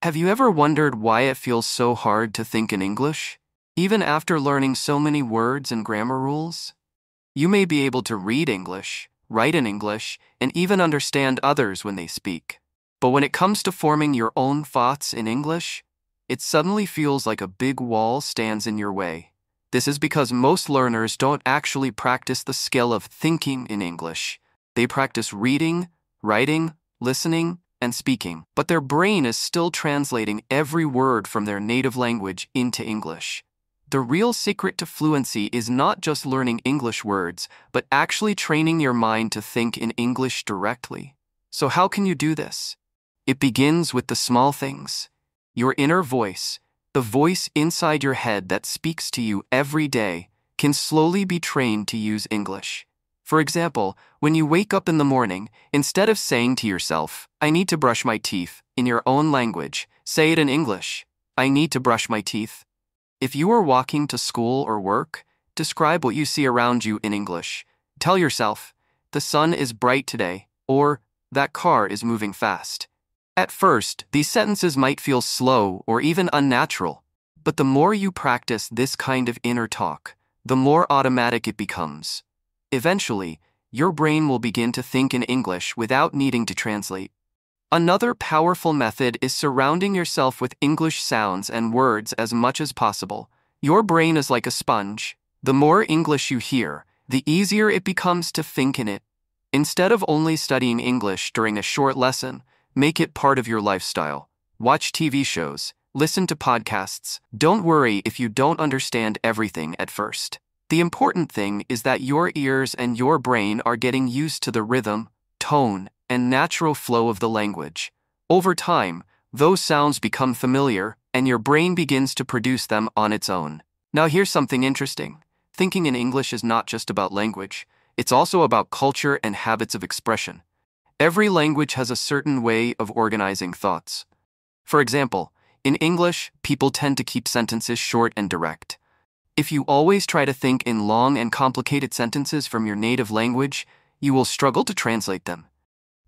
Have you ever wondered why it feels so hard to think in English? Even after learning so many words and grammar rules? You may be able to read English, write in English, and even understand others when they speak. But when it comes to forming your own thoughts in English, it suddenly feels like a big wall stands in your way. This is because most learners don't actually practice the skill of thinking in English. They practice reading, writing, listening, and speaking, but their brain is still translating every word from their native language into English. The real secret to fluency is not just learning English words, but actually training your mind to think in English directly. So how can you do this? It begins with the small things. Your inner voice, the voice inside your head that speaks to you every day, can slowly be trained to use English. For example, when you wake up in the morning, instead of saying to yourself, "I need to brush my teeth," in your own language, say it in English, "I need to brush my teeth." If you are walking to school or work, describe what you see around you in English. Tell yourself, "The sun is bright today," or "That car is moving fast." At first, these sentences might feel slow or even unnatural, but the more you practice this kind of inner talk, the more automatic it becomes. Eventually, your brain will begin to think in English without needing to translate. Another powerful method is surrounding yourself with English sounds and words as much as possible. Your brain is like a sponge. The more English you hear, the easier it becomes to think in it. Instead of only studying English during a short lesson, make it part of your lifestyle. Watch TV shows, listen to podcasts. Don't worry if you don't understand everything at first. The important thing is that your ears and your brain are getting used to the rhythm, tone, and natural flow of the language. Over time, those sounds become familiar, and your brain begins to produce them on its own. Now here's something interesting. Thinking in English is not just about language. It's also about culture and habits of expression. Every language has a certain way of organizing thoughts. For example, in English, people tend to keep sentences short and direct. If you always try to think in long and complicated sentences from your native language, you will struggle to translate them.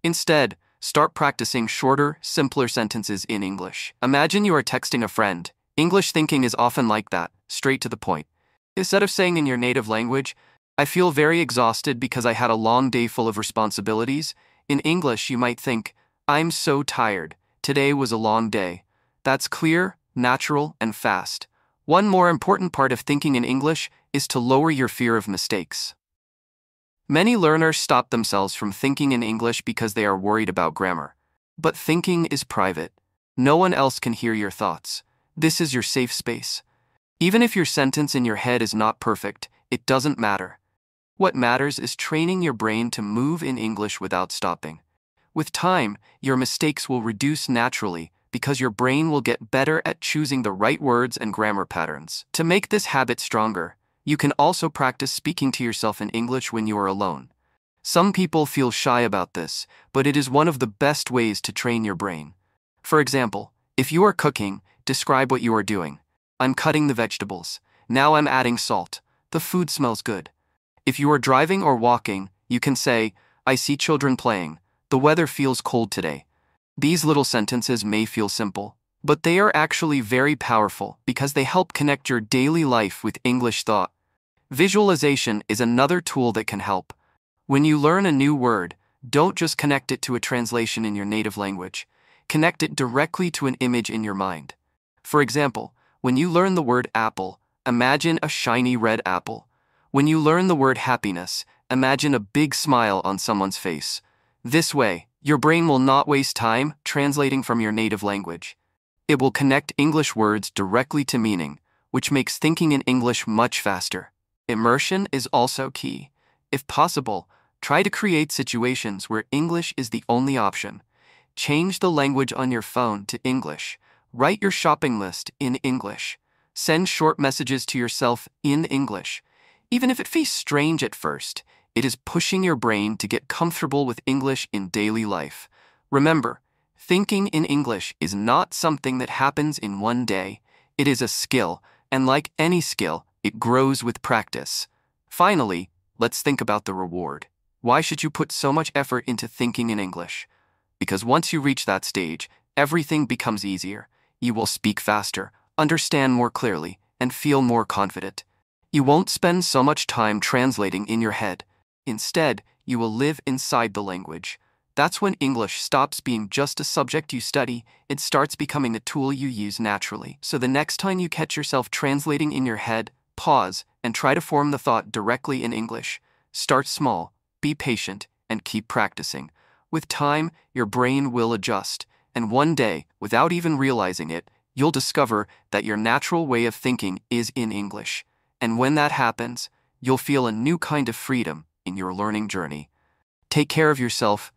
Instead, start practicing shorter, simpler sentences in English. Imagine you are texting a friend. English thinking is often like that, straight to the point. Instead of saying in your native language, "I feel very exhausted because I had a long day full of responsibilities," in English you might think, "I'm so tired. Today was a long day." That's clear, natural, and fast. One more important part of thinking in English is to lower your fear of mistakes. Many learners stop themselves from thinking in English because they are worried about grammar. But thinking is private. No one else can hear your thoughts. This is your safe space. Even if your sentence in your head is not perfect, it doesn't matter. What matters is training your brain to move in English without stopping. With time, your mistakes will reduce naturally because your brain will get better at choosing the right words and grammar patterns. To make this habit stronger, you can also practice speaking to yourself in English when you are alone. Some people feel shy about this, but it is one of the best ways to train your brain. For example, if you are cooking, describe what you are doing. "I'm cutting the vegetables. Now I'm adding salt. The food smells good." If you are driving or walking, you can say, "I see children playing. The weather feels cold today." These little sentences may feel simple, but they are actually very powerful because they help connect your daily life with English thought. Visualization is another tool that can help. When you learn a new word, don't just connect it to a translation in your native language. Connect it directly to an image in your mind. For example, when you learn the word apple, imagine a shiny red apple. When you learn the word happiness, imagine a big smile on someone's face. This way, your brain will not waste time translating from your native language. It will connect English words directly to meaning, which makes thinking in English much faster. Immersion is also key. If possible, try to create situations where English is the only option. Change the language on your phone to English. Write your shopping list in English. Send short messages to yourself in English. Even if it feels strange at first, it is pushing your brain to get comfortable with English in daily life. Remember, thinking in English is not something that happens in one day. It is a skill, and like any skill, it grows with practice. Finally, let's think about the reward. Why should you put so much effort into thinking in English? Because once you reach that stage, everything becomes easier. You will speak faster, understand more clearly, and feel more confident. You won't spend so much time translating in your head. Instead, you will live inside the language. That's when English stops being just a subject you study, it starts becoming a tool you use naturally. So the next time you catch yourself translating in your head, pause and try to form the thought directly in English. Start small, be patient, and keep practicing. With time, your brain will adjust, and one day, without even realizing it, you'll discover that your natural way of thinking is in English. And when that happens, you'll feel a new kind of freedom in your learning journey. Take care of yourself,